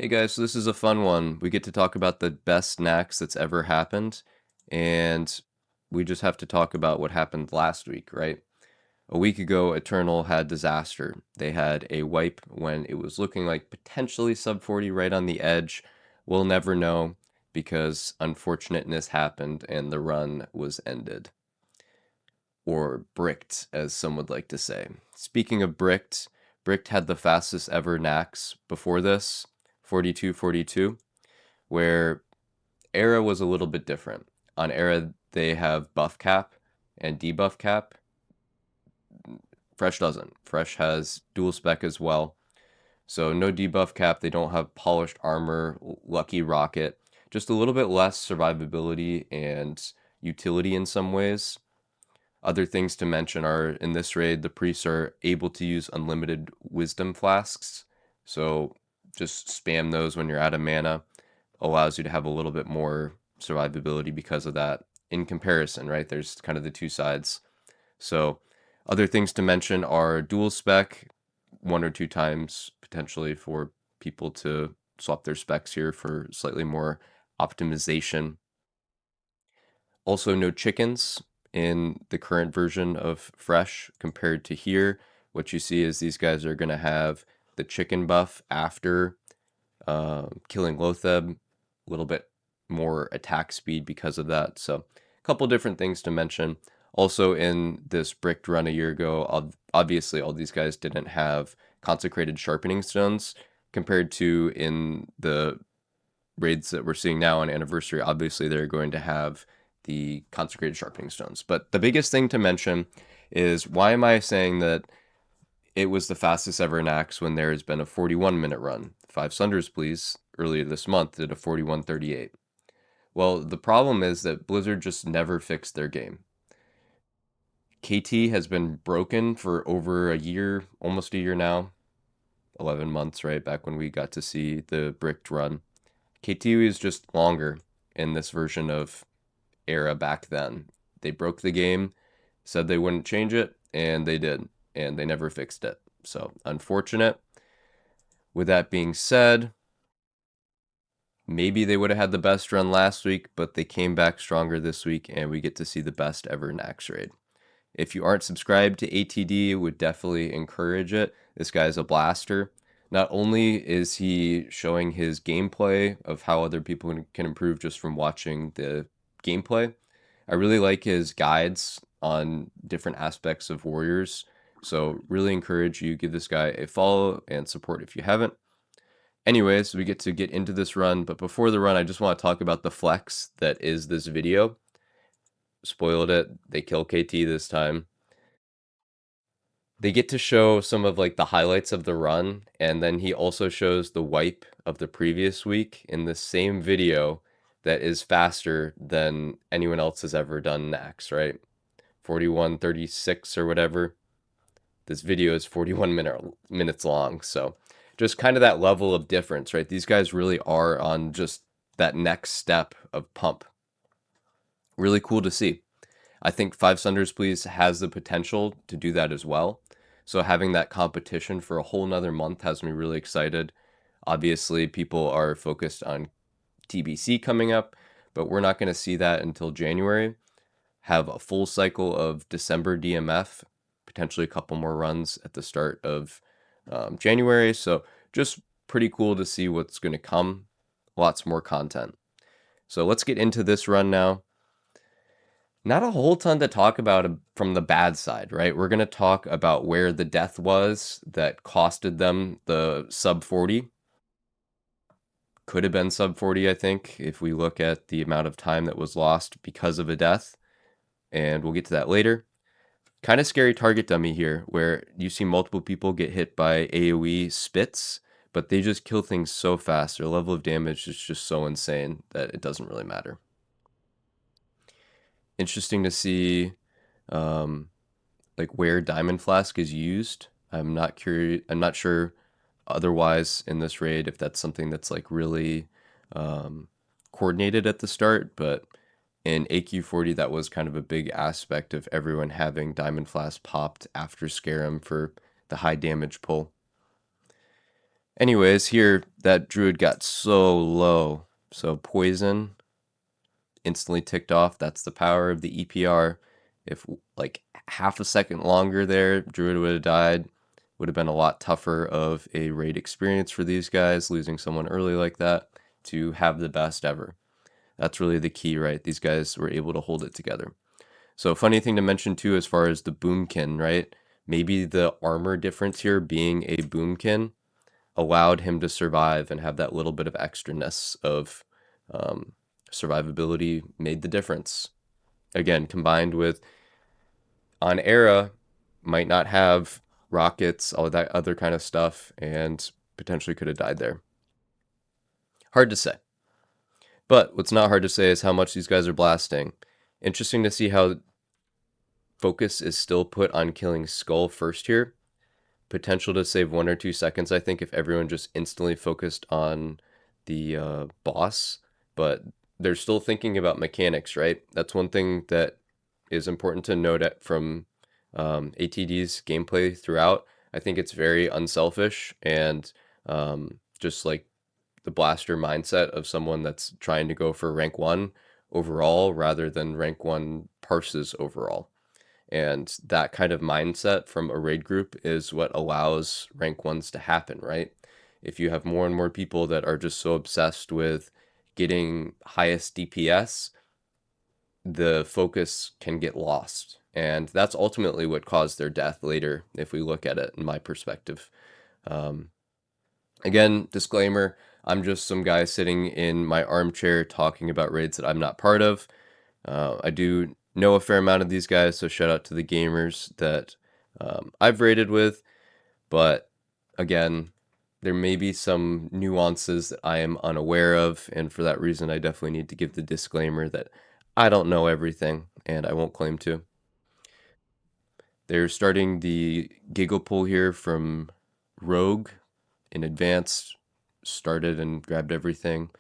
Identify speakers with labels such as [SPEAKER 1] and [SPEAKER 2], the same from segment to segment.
[SPEAKER 1] Hey guys, so this is a fun one. We get to talk about the best NAXX that's ever happened, and we just have to talk about what happened last week, right? A week ago, Eternal had disaster. They had a wipe when it was looking like potentially sub 40 right on the edge. We'll never know because unfortunateness happened and the run was ended. Or bricked, as some would like to say. Speaking of bricked, bricked had the fastest ever NAXX before this, 4242, where Era was a little bit different. On Era, they have buff cap and debuff cap. Fresh doesn't. Fresh has dual spec as well. So no debuff cap. They don't have polished armor, lucky rocket. Just a little bit less survivability and utility in some ways. Other things to mention are in this raid, the priests are able to use unlimited wisdom flasks. So just spam those when you're out of mana. Allows you to have a little bit more survivability because of that in comparison, right? There's kind of the two sides. So other things to mention are dual spec, one or two times potentially for people to swap their specs here for slightly more optimization. Also, no chickens in the current version of Fresh compared to here. What you see is these guys are going to have the chicken buff after killing Lotheb, a little bit more attack speed because of that. So, a couple different things to mention. Also, in this bricked run a year ago, obviously all these guys didn't have consecrated sharpening stones compared to in the raids that we're seeing now on Anniversary. Obviously, they're going to have the consecrated sharpening stones. But the biggest thing to mention is why am I saying that it was the fastest ever NAXX when there has been a 41-minute run? Five Sunders, please, earlier this month did a 41:38. Well, the problem is that Blizzard just never fixed their game. KT has been broken for over a year, almost a year now, 11 months, right? Back when we got to see the bricked run. KT is just longer in this version of Era back then. They broke the game, said they wouldn't change it, and they did, and they never fixed it. So, unfortunate. With that being said, maybe they would have had the best run last week, but they came back stronger this week, and we get to see the best ever NAXX raid. If you aren't subscribed to ATD, would definitely encourage it. This guy's a blaster. Not only is he showing his gameplay of how other people can improve just from watching the gameplay, I really like his guides on different aspects of warriors. So really encourage you give this guy a follow and support if you haven't. Anyways, we get into this run, but before the run, I just want to talk about the flex that is this video. Spoiled it. They kill KT this time. They get to show some of like the highlights of the run, and then he also shows the wipe of the previous week in the same video that is faster than anyone else has ever done NAXX, right? 41:36 or whatever. This video is 41 minutes long, so just kind of that level of difference, right? These guys really are on just that next step of pump. Really cool to see. I think Five Sunders Please has the potential to do that as well. So having that competition for a whole nother month has me really excited. Obviously, people are focused on TBC coming up, but we're not going to see that until January. Have a full cycle of December DMF, potentially a couple more runs at the start of January. So just pretty cool to see what's going to come. Lots more content. So let's get into this run now. Not a whole ton to talk about from the bad side, right? We're going to talk about where the death was that costed them the sub 40. Could have been sub 40, I think, if we look at the amount of time that was lost because of a death. And we'll get to that later. Kind of scary target dummy here, where you see multiple people get hit by AoE spits, but they just kill things so fast. Their level of damage is just so insane that it doesn't really matter. Interesting to see like where Diamond Flask is used. I'm not curious. I'm not sure otherwise in this raid if that's something that's like really coordinated at the start, but in AQ40 that was kind of a big aspect of everyone having Diamond Flask popped after Scarum for the high damage pull. Anyways, here that druid got so low. So poison instantly ticked off. That's the power of the EPR. If like half a second longer there, druid would have died. Would have been a lot tougher of a raid experience for these guys, losing someone early like that to have the best ever. That's really the key, right? These guys were able to hold it together. So funny thing to mention too, as far as the boomkin, right? Maybe the armor difference here being a boomkin allowed him to survive and have that little bit of extraness of um, survivability made the difference. Again, combined with on era, might not have rockets, all that other kind of stuff, and potentially could have died there. Hard to say. But what's not hard to say is how much these guys are blasting. Interesting to see how focus is still put on killing Skull first here. Potential to save 1 or 2 seconds, I think, if everyone just instantly focused on the boss. But they're still thinking about mechanics, right? That's one thing that is important to note from ATD's gameplay throughout. I think it's very unselfish and just like the blaster mindset of someone that's trying to go for rank 1 overall rather than rank 1 parses overall. And that kind of mindset from a raid group is what allows rank 1s to happen, right? If you have more and more people that are just so obsessed with getting highest DPS, the focus can get lost. And that's ultimately what caused their death later, if we look at it in my perspective. Um, Again, disclaimer, I'm just some guy sitting in my armchair talking about raids that I'm not part of. I do know a fair amount of these guys, so shout out to the gamers that I've raided with. But again, there may be some nuances that I am unaware of, and for that reason, I definitely need to give the disclaimer that I don't know everything, and I won't claim to. They're starting the Giggle Pull here from Rogue in advance, started and grabbed everything.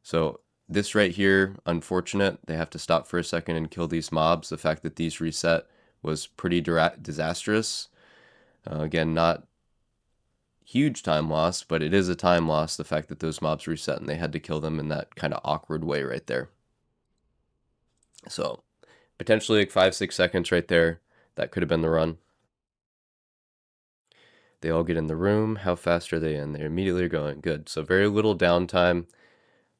[SPEAKER 1] So this right here, unfortunate. They have to stop for a second and kill these mobs. The fact that these reset was pretty disastrous. Again, not huge time loss, but it is a time loss. The fact that those mobs reset and they had to kill them in that kind of awkward way right there. So potentially like 5-6 seconds right there. That could have been the run. They all get in the room. How fast are they in? They immediately are going. Good. So very little downtime.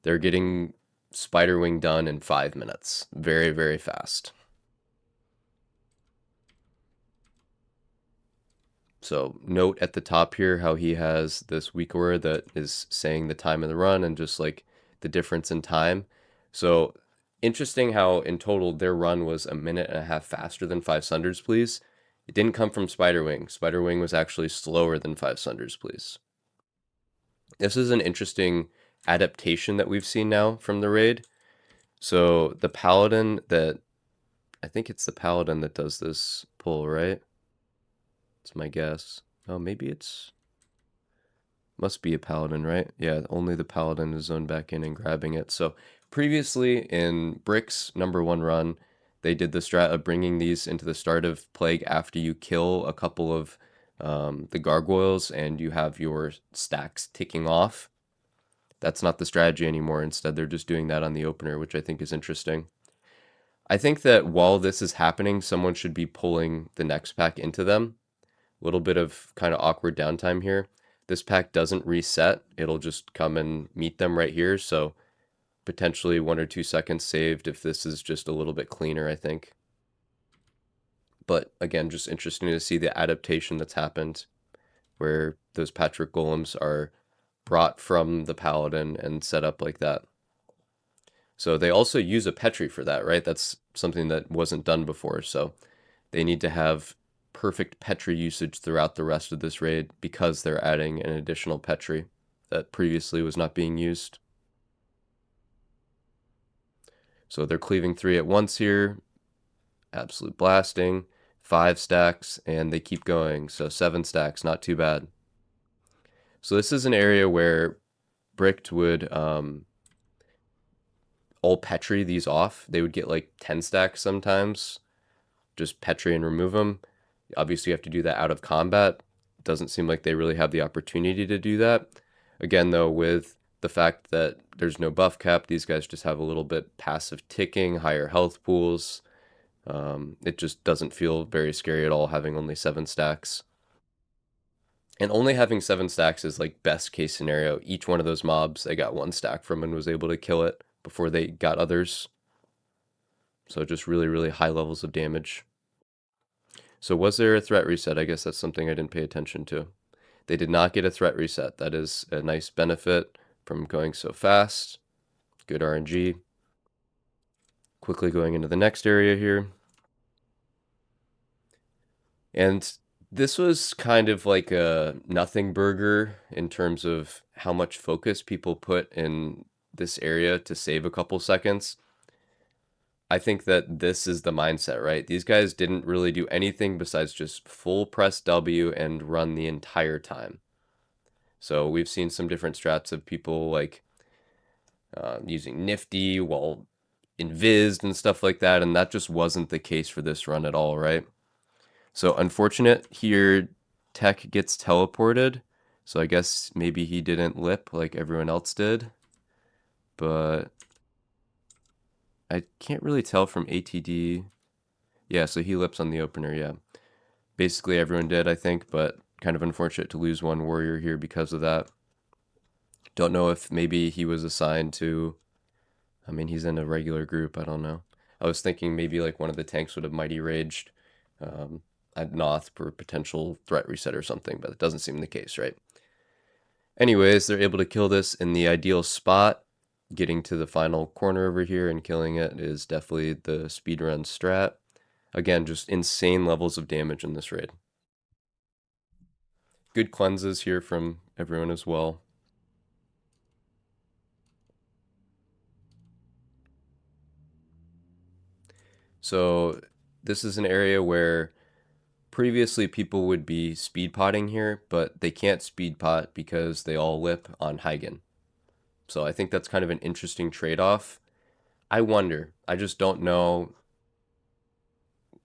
[SPEAKER 1] They're getting Spiderwing done in 5 minutes. Very, very fast. So note at the top here how he has this weak aura that is saying the time of the run and just like the difference in time. So interesting how in total their run was 1.5 minutes faster than 5 Sunders, please. It didn't come from Spiderwing. Spiderwing was actually slower than 5 Sunders, please. This is an interesting adaptation that we've seen now from the raid. So the paladin that I think it's the paladin that does this pull, right? It's my guess. Oh, maybe it's must be a paladin, right? Yeah, only the paladin is zoned back in and grabbing it. So previously in Brick's #1 run, they did the strat of bringing these into the start of Plague after you kill a couple of the gargoyles and you have your stacks ticking off. That's not the strategy anymore. Instead, they're just doing that on the opener, which I think is interesting. I think that while this is happening, someone should be pulling the next pack into them. A little bit of kind of awkward downtime here. This pack doesn't reset. It'll just come and meet them right here. So potentially 1 or 2 seconds saved if this is just a little bit cleaner, I think. But again, just interesting to see the adaptation that's happened where those Patrick Golems are brought from the Paladin and set up like that. So they also use a Petri for that, right? That's something that wasn't done before. So they need to have perfect Petri usage throughout the rest of this raid because they're adding an additional Petri that previously was not being used. So they're cleaving 3 at once here. Absolute blasting. 5 stacks, and they keep going. So 7 stacks, not too bad. So this is an area where Bricked would all Petri these off. They would get like 10 stacks sometimes. Just Petri and remove them. Obviously, you have to do that out of combat. Doesn't seem like they really have the opportunity to do that. Again, though, with the fact that there's no buff cap, these guys just have a little bit passive ticking, higher health pools. It just doesn't feel very scary at all having only 7 stacks. And only having 7 stacks is like best case scenario. Each one of those mobs they got 1 stack from and was able to kill it before they got others. So just really, really high levels of damage. So was there a threat reset? I guess that's something I didn't pay attention to. They did not get a threat reset. That is a nice benefit from going so fast. Good RNG. Quickly going into the next area here. And this was kind of like a nothing burger in terms of how much focus people put in this area to save a couple seconds. I think that this is the mindset, right? These guys didn't really do anything besides just full press W and run the entire time. So we've seen some different strats of people like using Nifty while invised and stuff like that, and that just wasn't the case for this run at all, right? So unfortunate here, Tech gets teleported. So I guess maybe he didn't lip like everyone else did. But I can't really tell from ATD. Yeah, so he lips on the opener, yeah. Basically everyone did, I think, but kind of unfortunate to lose one warrior here because of that. Don't know if maybe he was assigned to... I mean, he's in a regular group, I don't know. I was thinking maybe like one of the tanks would have Mighty Raged at Noth for potential threat reset or something, but it doesn't seem the case, right? Anyways, they're able to kill this in the ideal spot. Getting to the final corner over here and killing it is definitely the speedrun strat. Again, just insane levels of damage in this raid. Good cleanses here from everyone as well. So this is an area where previously people would be speed potting here, but they can't speed pot because they all lip on Hygen. So I think that's kind of an interesting trade-off. I wonder. I just don't know.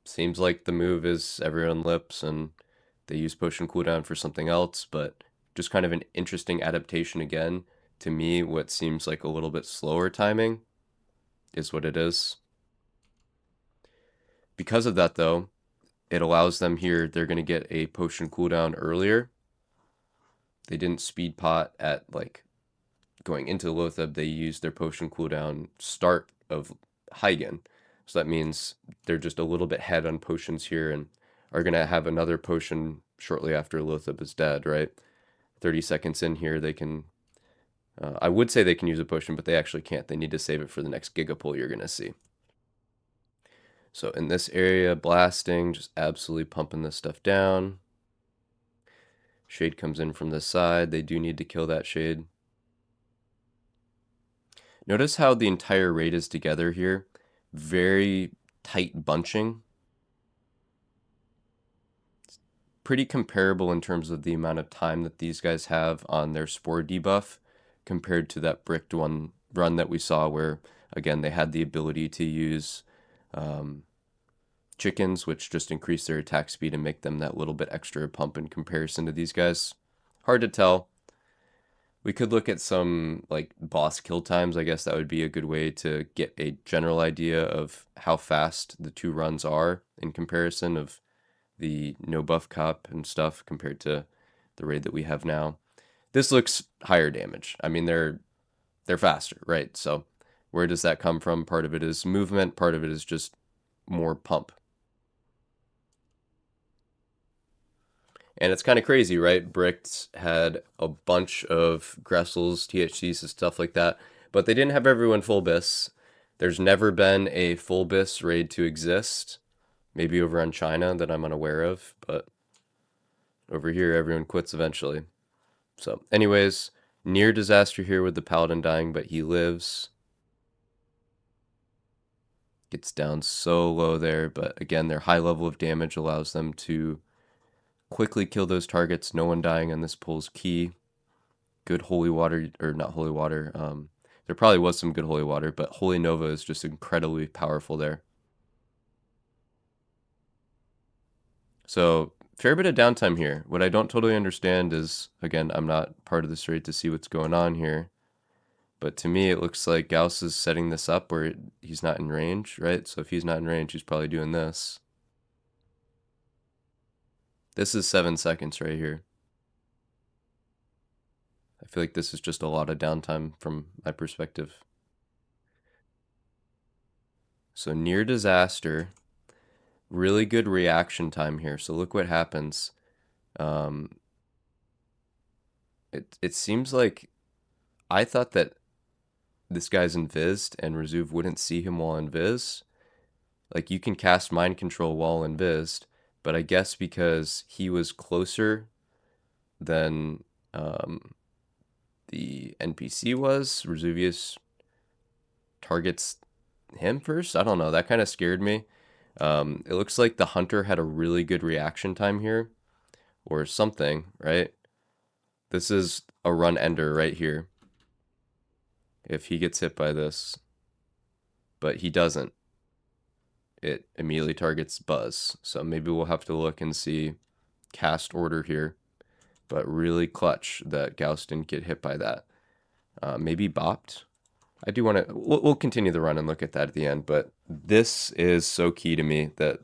[SPEAKER 1] Seems like the move is everyone lips and they use potion cooldown for something else, but just kind of an interesting adaptation again. To me, what seems like a little bit slower timing is what it is. Because of that, though, it allows them here, they're going to get a potion cooldown earlier. They didn't speed pot at like going into Lothab, they used their potion cooldown start of Hygen. So that means they're just a little bit ahead on potions here and are going to have another potion shortly after Lothab is dead, right? 30 seconds in here, they can... I would say they can use a potion, but they actually can't. They need to save it for the next Gigapull you're going to see. So in this area, blasting, just absolutely pumping this stuff down. Shade comes in from this side. They do need to kill that Shade. Notice how the entire raid is together here. Very tight bunching. Pretty comparable in terms of the amount of time that these guys have on their Spore debuff compared to that bricked one run that we saw where, again, they had the ability to use chickens, which just increase their attack speed and make them that little bit extra pump in comparison to these guys. Hard to tell. We could look at some like boss kill times. I guess that would be a good way to get a general idea of how fast the two runs are in comparison of the no buff cop and stuff compared to the raid that we have now. This looks higher damage. I mean, they're faster, right? So where does that come from? Part of it is movement, part of it is just more pump. And it's kind of crazy, right? Bricked had a bunch of Gressels, THCs, and stuff like that, but they didn't have everyone full bis. There's never been a full bis raid to exist. Maybe over on China that I'm unaware of, but over here everyone quits eventually. So anyways, near disaster here with the Paladin dying, but he lives. Gets down so low there, but again, their high level of damage allows them to quickly kill those targets. No one dying on this pull's key. Good holy water, or not holy water. There probably was some good holy water, but Holy Nova is just incredibly powerful there. So fair bit of downtime here. What I don't totally understand is, again, I'm not part of this raid to see what's going on here, but to me it looks like Gauss is setting this up where he's not in range, right? So if he's not in range, he's probably doing this. This is 7 seconds right here. I feel like this is just a lot of downtime from my perspective. So near disaster, really good reaction time here. So look what happens. Um, it seems like I thought that this guy's invised and Rezuv wouldn't see him while invised. Like you can cast mind control while invised, but I guess because he was closer than the NPC was, Rezuvius targets him first. I don't know. That kind of scared me. It looks like the hunter had a really good reaction time here, or something, right? This is a run ender right here. If he gets hit by this, but he doesn't, it immediately targets Buzz. So maybe we'll have to look and see cast order here. But really clutch that Gauss didn't get hit by that. Maybe bopped. I do want to. We'll continue the run and look at that at the end. But this is so key to me that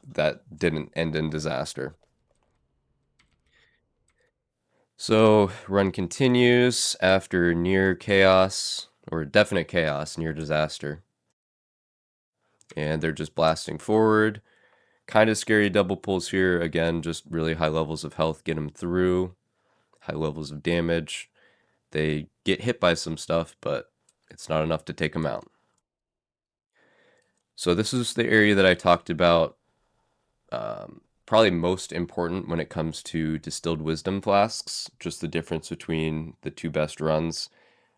[SPEAKER 1] that didn't end in disaster. So run continues after near chaos or definite chaos, near disaster, and they're just blasting forward. Kind of scary double pulls here. Again, just really high levels of health get them through. High levels of damage. They get hit by some stuff, but it's not enough to take them out. So this is the area that I talked about, probably most important when it comes to distilled wisdom flasks, just the difference between the two best runs.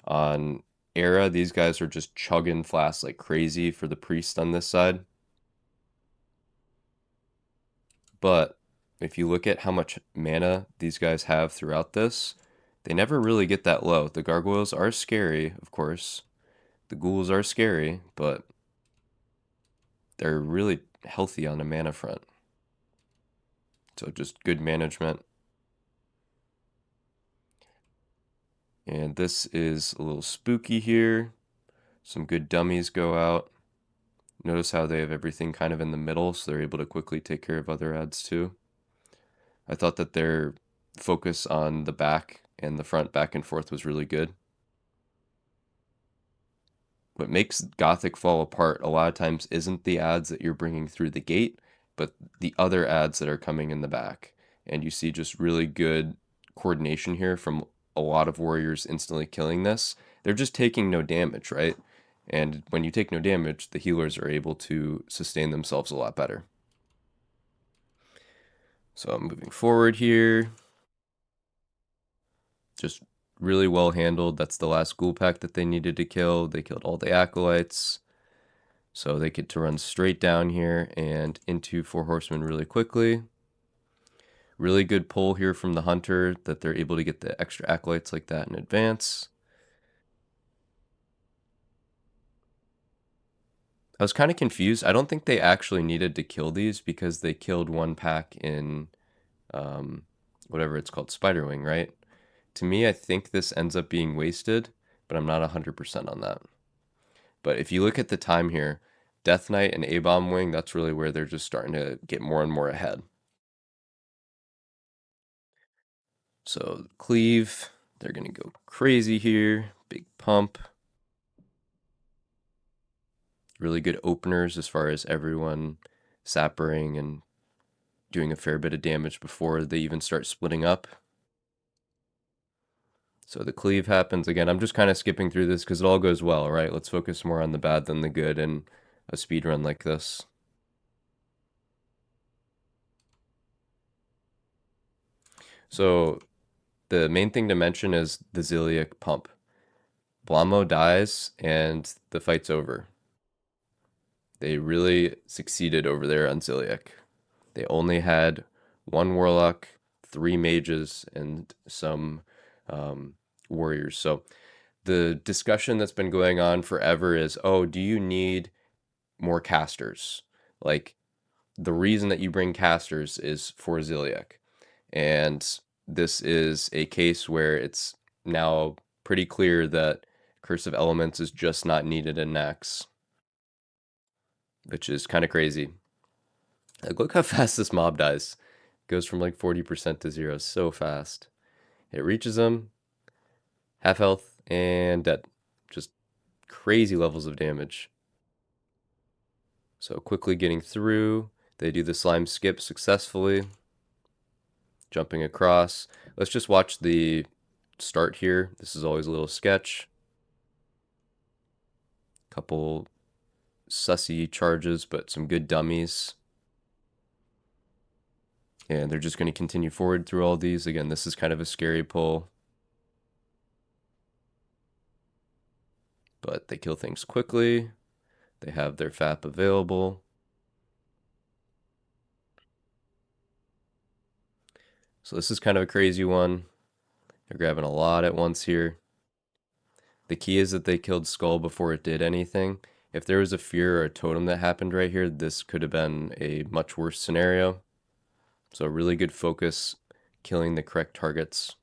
[SPEAKER 1] On Era, these guys are just chugging flasks like crazy for the priest on this side. But if you look at how much mana these guys have throughout this, they never really get that low. The gargoyles are scary, of course. The ghouls are scary, but they're really healthy on the mana front. So just good management. And this is a little spooky here. Some good dummies go out. Notice how they have everything kind of in the middle, so they're able to quickly take care of other ads too. I thought that their focus on the back and the front back and forth was really good. What makes Gothic fall apart a lot of times isn't the ads that you're bringing through the gate, but the other ads that are coming in the back. And you see just really good coordination here from a lot of warriors instantly killing this. They're just taking no damage, right? And when you take no damage, the healers are able to sustain themselves a lot better. So I'm moving forward here. Just really well handled. That's the last ghoul pack that they needed to kill. They killed all the acolytes. So they get to run straight down here and into Four Horsemen really quickly. Really good pull here from the hunter that they're able to get the extra acolytes like that in advance. I was kind of confused. I don't think they actually needed to kill these because they killed one pack in whatever it's called, Spiderwing, right? To me, I think this ends up being wasted, but I'm not 100% on that. But if you look at the time here, Death Knight and A-Bomb Wing, that's really where they're just starting to get more and more ahead. So Cleave, they're going to go crazy here. Big pump. Really good openers as far as everyone sappering and doing a fair bit of damage before they even start splitting up. So the cleave happens again. I'm just kind of skipping through this because it all goes well, right? Let's focus more on the bad than the good in a speed run like this. So the main thing to mention is the Ziliac pump. Blamo dies and the fight's over. They really succeeded over there on Ziliac. They only had one warlock, 3 mages, and some warriors. So the discussion that's been going on forever is, oh, do you need more casters? Like the reason that you bring casters is for Ziliac. And this is a case where it's now pretty clear that Curse of Elements is just not needed in NAXX, which is kind of crazy. Like, look how fast this mob dies. Goes from like 40% to 0 so fast. It reaches him, half health, and dead. Just crazy levels of damage. So quickly getting through. They do the slime skip successfully. Jumping across. Let's just watch the start here. This is always a little sketch. Couple sussy charges, but some good dummies. And they're just going to continue forward through all these. Again, this is kind of a scary pull. But they kill things quickly. They have their FAP available. So this is kind of a crazy one. They're grabbing a lot at once here. The key is that they killed Skull before it did anything. If there was a fear or a totem that happened right here, this could have been a much worse scenario. So really good focus, killing the correct targets.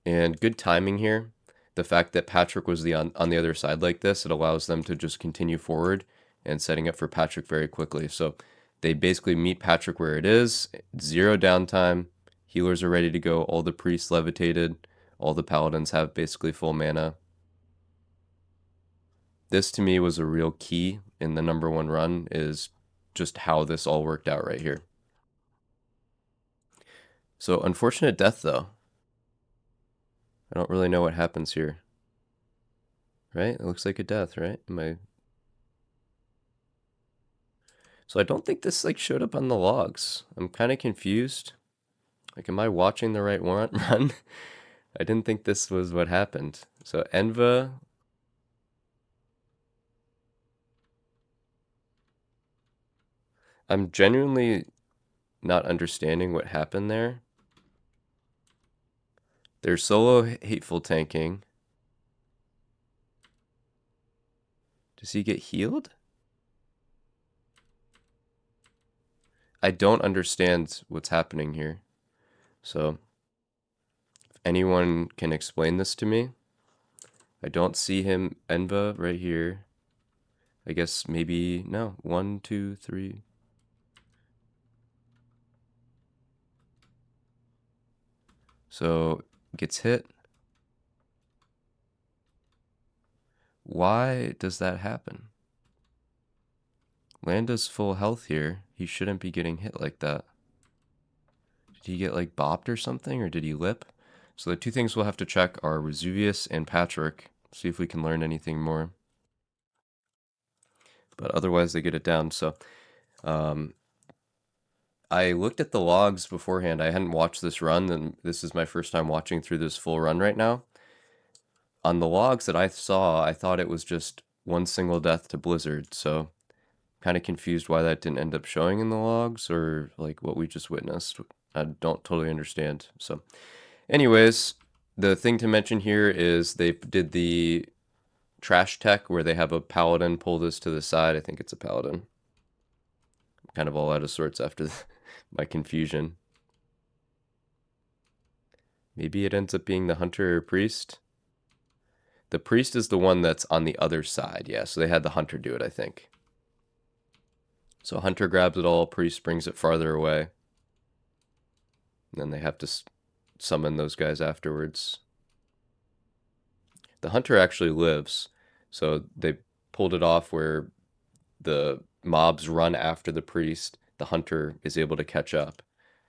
[SPEAKER 1] And good timing here. The fact that Patrick was on the other side like this, it allows them to just continue forward and setting up for Patrick very quickly. So they basically meet Patrick where it is, 0 downtime, healers are ready to go, all the priests levitated, all the paladins have basically full mana. This to me was a real key in the #1 run, is just how this all worked out right here. So unfortunate death though. I don't really know what happens here. Right? It looks like a death, right? So I don't think this like showed up on the logs. I'm kind of confused. Like, am I watching the right one run? I didn't think this was what happened. So Enva. I'm genuinely not understanding what happened there. There's solo hateful tanking. Does he get healed? I don't understand what's happening here. So if anyone can explain this to me. I don't see him. Enva right here. I guess maybe, no, 1, 2, 3. So gets hit. Why does that happen? Landa's full health here. He shouldn't be getting hit like that. Did he get like bopped or something, or did he lip? So the two things we'll have to check are Vesuvius and Patrick. See if we can learn anything more. But otherwise they get it down. So I looked at the logs beforehand. I hadn't watched this run, and this is my first time watching through this full run right now. On the logs that I saw, I thought it was just one single death to Blizzard. So kind of confused why that didn't end up showing in the logs, or like what we just witnessed. I don't totally understand. So anyways, the thing to mention here is they did the trash tech where they have a paladin pull this to the side. I think it's a paladin. I'm kind of all out of sorts after my confusion. Maybe it ends up being the hunter or priest. The priest is the one that's on the other side. Yeah, so they had the hunter do it, I think. So hunter grabs it all, priest brings it farther away. And then they have to summon those guys afterwards. The hunter actually lives. So they pulled it off where the mobs run after the priest. The hunter is able to catch up.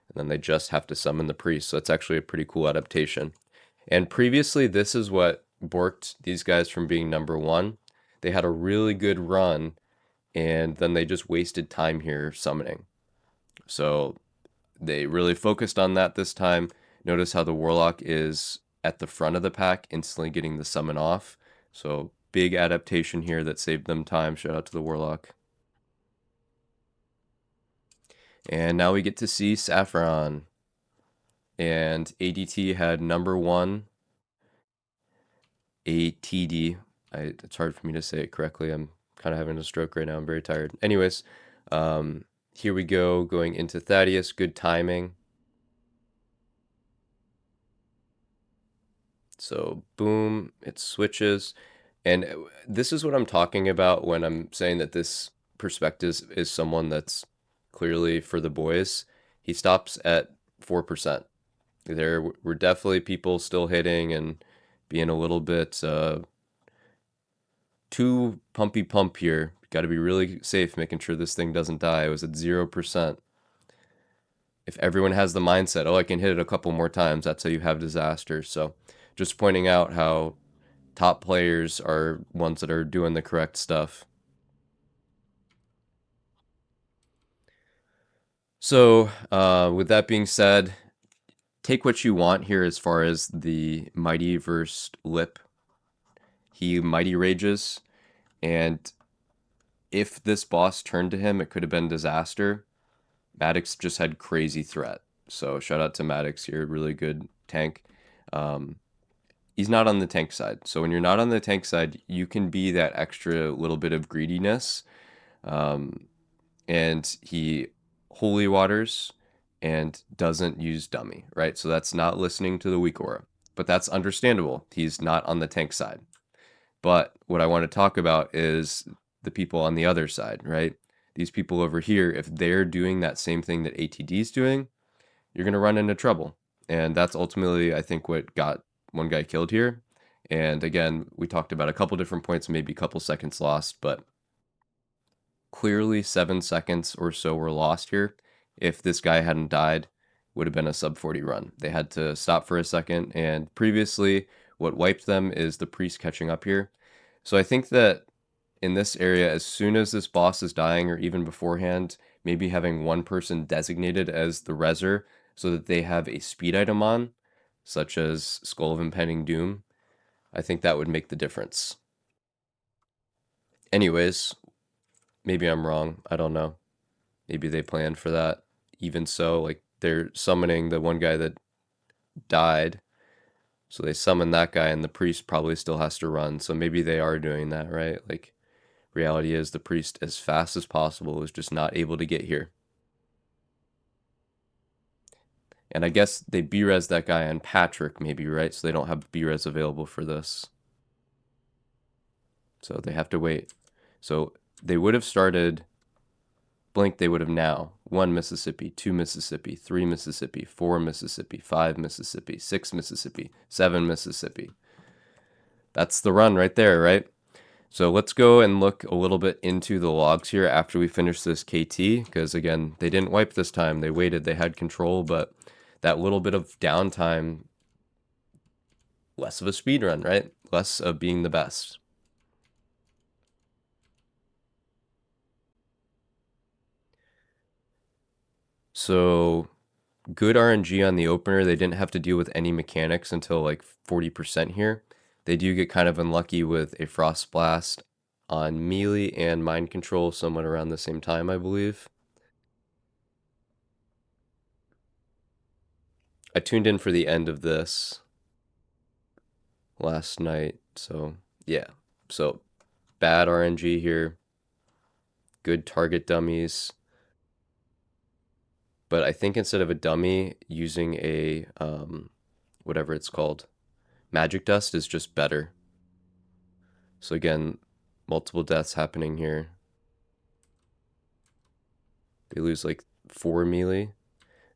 [SPEAKER 1] And then they just have to summon the priest. So it's actually a pretty cool adaptation. And previously, this is what borked these guys from being #1. They had a really good run, and then they just wasted time here summoning. So they really focused on that this time. Notice how the Warlock is at the front of the pack, instantly getting the summon off. So big adaptation here that saved them time. Shout out to the Warlock. And now we get to see Saffron. And ADT had #1. ATD. It's hard for me to say it correctly. I'm kind of having a stroke right now. I'm very tired. Anyways, um, here we go, going into Thaddeus. Good timing. So boom, it switches. And this is what I'm talking about when I'm saying that this perspective is someone that's clearly for the boys. He stops at 4%. There were definitely people still hitting and being a little bit too pumpy pump here. Got to be really safe, making sure this thing doesn't die. It was at 0%. If everyone has the mindset, oh, I can hit it a couple more times, that's how you have disaster. So just pointing out how top players are ones that are doing the correct stuff. So, with that being said, take what you want here as far as the Mighty versus Lip. He Mighty Rages, and if this boss turned to him, it could have been disaster. Maddox just had crazy threat. So, shout out to Maddox here, really good tank. Um, he's not on the tank side. So, when you're not on the tank side, you can be that extra little bit of greediness. Um, and he holy waters and doesn't use dummy, right? So that's not listening to the weak aura, but that's understandable. He's not on the tank side. But what I want to talk about is the people on the other side, right? These people over here, if they're doing that same thing that ATD is doing, you're going to run into trouble. And that's ultimately, I think, what got one guy killed here. And again, we talked about a couple different points, maybe a couple seconds lost, but clearly 7 seconds or so were lost here. If this guy hadn't died, would have been a sub 40 run. They had to stop for a second, and previously, what wiped them is the priest catching up here. So I think that in this area, as soon as this boss is dying, or even beforehand, maybe having one person designated as the reser so that they have a speed item on, such as Skull of Impending Doom, I think that would make the difference. Anyways, maybe I'm wrong. I don't know. Maybe they planned for that. Even so, like they're summoning the one guy that died. So they summon that guy, and the priest probably still has to run. So maybe they are doing that, right? Like, reality is the priest, as fast as possible, is just not able to get here. And I guess they B-res that guy on Patrick, maybe, right? So they don't have B-res available for this. So they have to wait. So they would have started Blink, they would have now 1 Mississippi, 2 Mississippi, 3 Mississippi, 4 Mississippi, 5 Mississippi, 6 Mississippi, 7 Mississippi. That's the run right there, right? So let's go and look a little bit into the logs here after we finish this KT, because again, they didn't wipe this time. They waited, they had control, but that little bit of downtime, less of a speed run, right? Less of being the best. So good RNG on the opener. They didn't have to deal with any mechanics until like 40% here. They do get kind of unlucky with a Frost Blast on melee and Mind Control somewhat around the same time, I believe. I tuned in for the end of this last night, so yeah. So bad RNG here. Good target dummies. But I think instead of a dummy, using a whatever it's called, magic dust is just better. So again, multiple deaths happening here. They lose like 4 melee.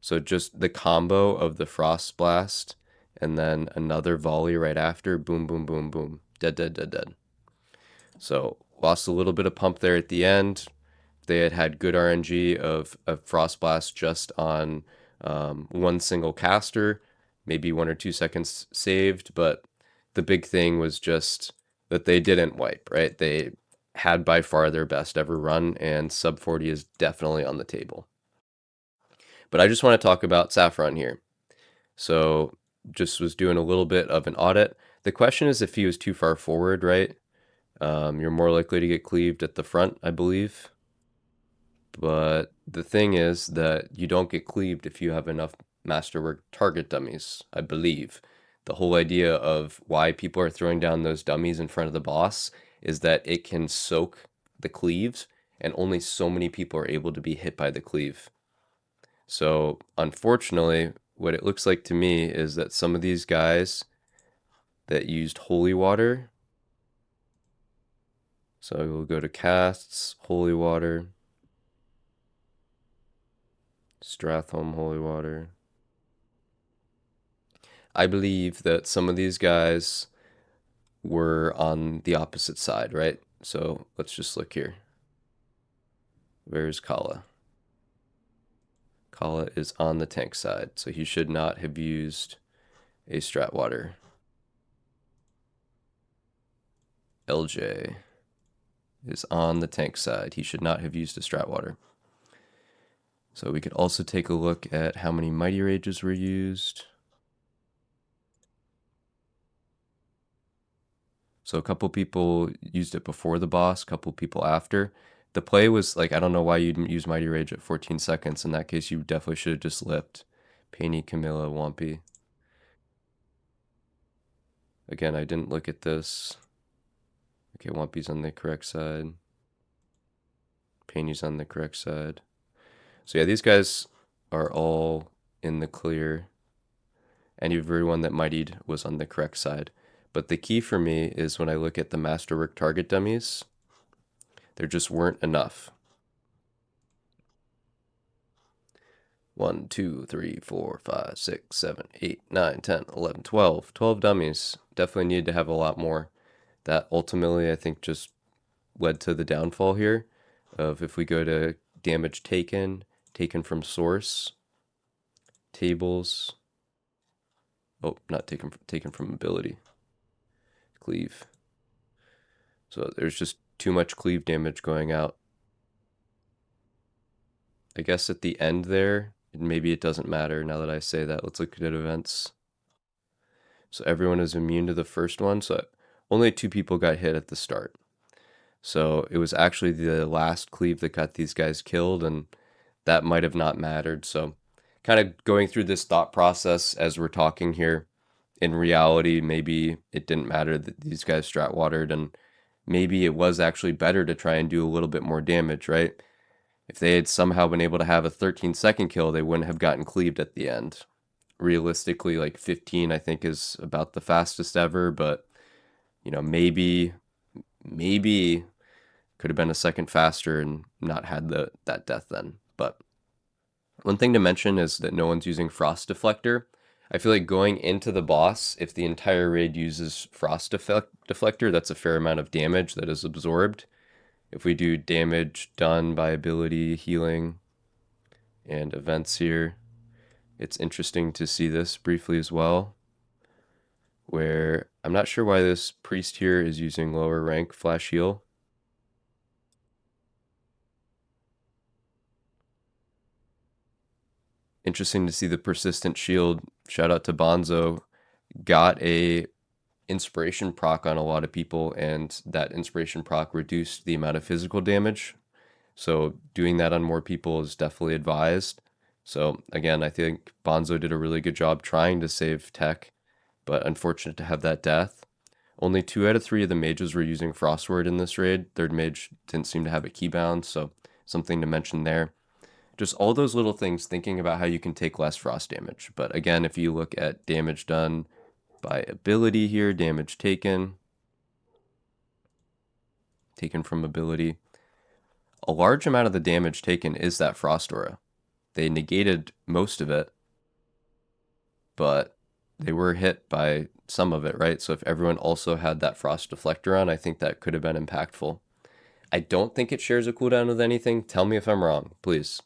[SPEAKER 1] So just the combo of the Frost Blast and then another volley right after, boom, boom, boom, boom. Dead, dead, dead, dead. So lost a little bit of pump there at the end. They had good RNG of Frost Blast just on one single caster, maybe 1 or 2 seconds saved, but the big thing was just that they didn't wipe, right? They had by far their best ever run, and sub 40 is definitely on the table. But I just want to talk about Saffron here. So just was doing a little bit of an audit. The question is if he was too far forward, right? You're more likely to get cleaved at the front, I believe. But the thing is that you don't get cleaved if you have enough masterwork target dummies, I believe. The whole idea of why people are throwing down those dummies in front of the boss is that it can soak the cleaves, and only so many people are able to be hit by the cleave. So, unfortunately, what it looks like to me is that some of these guys that used holy water, so we'll go to casts, holy water, Stratholme holy water. I believe that some of these guys were on the opposite side, right? So let's just look here. Where's Kala? Kala is on the tank side, so he should not have used a strat water. LJ is on the tank side. He should not have used a strat water. So we could also take a look at how many Mighty Rages were used. So a couple people used it before the boss, a couple people after. The play was like, I don't know why you didn't use Mighty Rage at 14 seconds. In that case, you definitely should have just lipped. Painty, Camilla, Wampy. Again, I didn't look at this. Okay, Wampy's on the correct side. Painty's on the correct side. So yeah, these guys are all in the clear. And everyone that mightied was on the correct side. But the key for me is when I look at the Masterwork target dummies, there just weren't enough. 1, 2, 3, 4, 5, 6, 7, 8, 9, 10, 11, 12. 12 dummies. Definitely need to have a lot more. That ultimately, I think, just led to the downfall here of if we go to damage taken, taken from source, tables. Oh, not taken from ability. Cleave. So there's just too much cleave damage going out. I guess at the end there, maybe it doesn't matter now that I say that. Let's look at events. So everyone is immune to the first one. So only 2 people got hit at the start. So it was actually the last cleave that got these guys killed, and that might have not mattered. So kind of going through this thought process as we're talking here, in reality, maybe it didn't matter that these guys strat watered, and maybe it was actually better to try and do a little bit more damage, right? If they had somehow been able to have a 13-second kill, they wouldn't have gotten cleaved at the end. Realistically, like 15, I think, is about the fastest ever, but, you know, maybe could have been a second faster and not had that death then. But one thing to mention is that no one's using Frost Deflector. I feel like going into the boss, if the entire raid uses Frost Deflector, that's a fair amount of damage that is absorbed. If we do damage done by ability, healing, and events here, it's interesting to see this briefly as well, where I'm not sure why this priest here is using lower rank flash heal. Interesting to see the persistent shield. Shout out to Bonzo. Got a inspiration proc on a lot of people, and that inspiration proc reduced the amount of physical damage. So doing that on more people is definitely advised. So again, I think Bonzo did a really good job trying to save tech, but unfortunate to have that death. Only 2 out of 3 of the mages were using Frostward in this raid. Third mage didn't seem to have a keybound, so something to mention there. Just all those little things, thinking about how you can take less frost damage. But again, if you look at damage done by ability here, damage taken from ability, a large amount of the damage taken is that frost aura. They negated most of it, but they were hit by some of it, right? So if everyone also had that frost deflector on, I think that could have been impactful. I don't think it shares a cooldown with anything. Tell me if I'm wrong, please.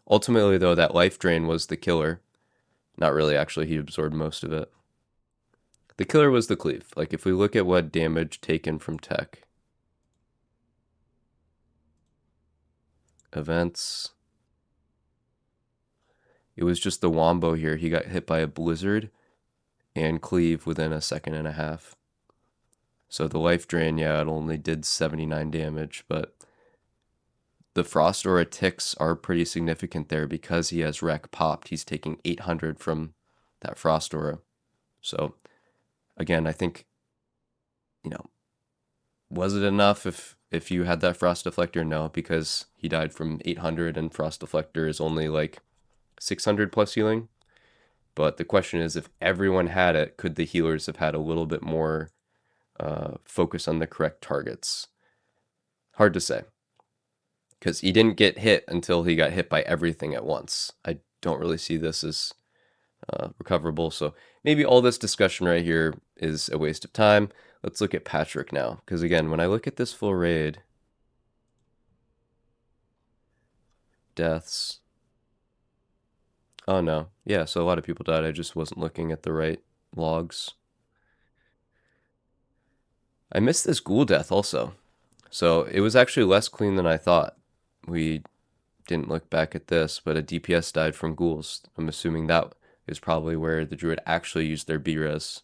[SPEAKER 1] Ultimately, though, that life drain was the killer. Not really, actually, he absorbed most of it. The killer was the cleave. Like, if we look at what damage taken from tech. Events. It was just the Wombo here. He got hit by a blizzard and cleave within a second and a half. So the life drain, yeah, it only did 79 damage, but the Frost Aura ticks are pretty significant there because he has Wreck popped. He's taking 800 from that Frost Aura. So again, I think, was it enough if you had that frost deflector? No, because he died from 800 and frost deflector is only like 600 plus healing. But the question is, if everyone had it, could the healers have had a little bit more focus on the correct targets? Hard to say, because he didn't get hit until he got hit by everything at once. I don't really see this as recoverable. So maybe all this discussion right here is a waste of time. Let's look at Patrick now, because again, when I look at this full raid, deaths. Oh no, yeah. So a lot of people died. I just wasn't looking at the right logs. I missed this ghoul death also. So it was actually less clean than I thought. We didn't look back at this, but a DPS died from ghouls. I'm assuming that is probably where the druid actually used their B-res.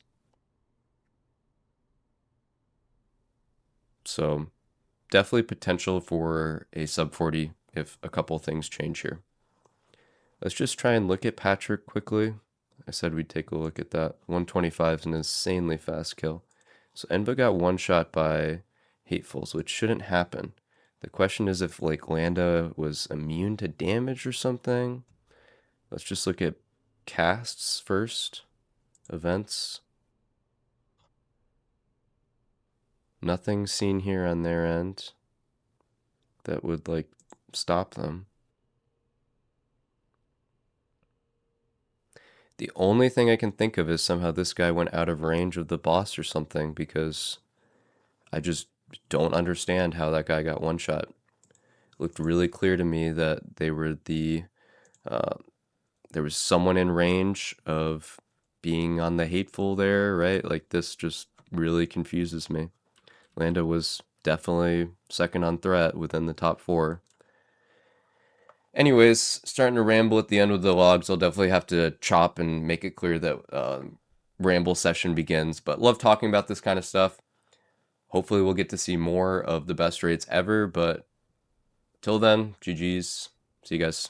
[SPEAKER 1] So definitely potential for a sub 40 if a couple things change here. Let's just try and look at Patrick quickly. I said we'd take a look at that. 125 is an insanely fast kill. So Enva got one shot by Hatefuls, which shouldn't happen. The question is if like Landa was immune to damage or something. Let's just look at casts first. Events. Nothing seen here on their end that would like stop them. The only thing I can think of is somehow this guy went out of range of the boss or something, because I just don't understand how that guy got one shot. It looked really clear to me that they were there was someone in range of being on the hateful there, right? Like this just really confuses me. Landa was definitely second on threat within the top 4. Anyways, starting to ramble at the end of the logs. I'll definitely have to chop and make it clear that ramble session begins. But love talking about this kind of stuff. Hopefully we'll get to see more of the best raids ever. But till then, GG's. See you guys.